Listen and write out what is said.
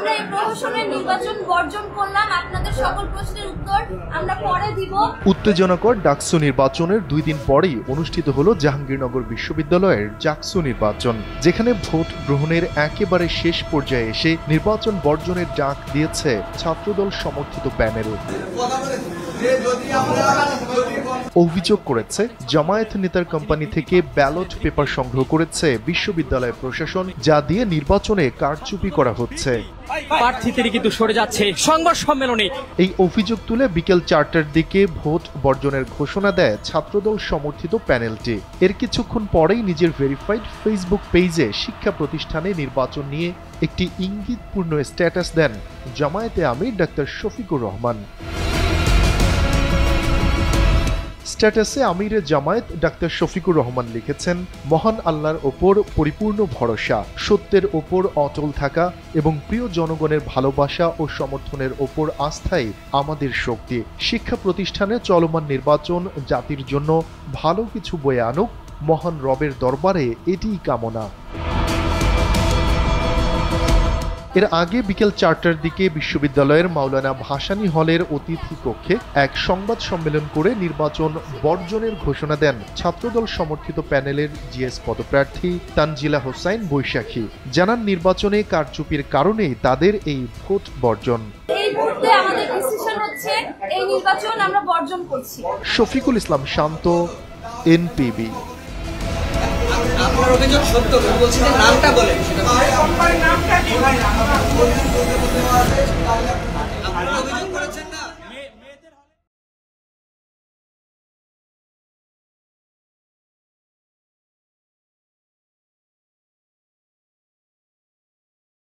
আমরা এই প্রহসনের নির্বাচন বর্জন করলাম। আপনাদের সকল প্রশ্নের উত্তর আমরা পরে দিব। উত্তেজনাকর ডাকসু নির্বাচনের 2 দিন পরেই অনুষ্ঠিত হলো জাহাঙ্গীরনগর বিশ্ববিদ্যালয়ের ডাকসু নির্বাচন, যেখানে ভোট গ্রহণের একেবারে শেষ পর্যায়ে এসে নির্বাচন বর্জনের ডাক দিয়েছে ছাত্রদল সমর্থিত প্যানেল। অভিযোগ করেছে জামায়াত নেতার কোম্পানি থেকে ব্যালট পেপার সংগ্রহ করেছে বিশ্ববিদ্যালয় প্রশাসন, যা দিয়ে নির্বাচনে কারচুপি করা হচ্ছে। প্রার্থীদের কিন্তু সরে যাচ্ছে সংবাদ সম্মেলনে। এই অভিযোগ তুলে বিকেল 4টার দিকে ভোট বর্জনের ঘোষণা দেয় ছাত্রদল সমর্থিত প্যানেলটি। এর কিছুক্ষণ পরেই নিজের ভেরিফাইড ফেসবুক পেজে শিক্ষা প্রতিষ্ঠানে নির্বাচন নিয়ে একটি ইঙ্গিতপূর্ণ স্ট্যাটাস দেন জামায়াতে আমির ডাক্তার শফিকুর রহমান। স্ট্যাটাসে আমিরে জামায়াত ডাক্তার শফিকুর রহমান লিখেছেন, মহান আল্লাহর ওপর পরিপূর্ণ ভরসা, সত্যের ওপর অটল থাকা এবং প্রিয় জনগণের ভালোবাসা ও সমর্থনের ওপর আস্থাই আমাদের শক্তি। শিক্ষা প্রতিষ্ঠানে চলমান নির্বাচন জাতির জন্য ভালো কিছু বয়ে আনুক, মহান রবের দরবারে এটিই কামনা। এর আগে বিকেল 4টার দিকে বিশ্ববিদ্যালয়ের মাওলানা ভাসানী হলের অতিথি কক্ষে এক সংবাদ সম্মেলন করে নির্বাচন বর্জনের ঘোষণা দেন ছাত্রদল সমর্থিত প্যানেলের জিএস পদপ্রার্থী তানজিলা হোসাইন বৈশাখী। জানান, নির্বাচনে কারচুপির কারণেই তাদের এই ভোট বর্জন। এই মুহূর্তে আমাদের ডিসিশন হচ্ছে এই নির্বাচন আমরা বর্জন করছি। শফিকুল ইসলাম শান্ত, এনপিবি। আপনার অভিযোগ সত্য, বলছি যে নামটা বলেন।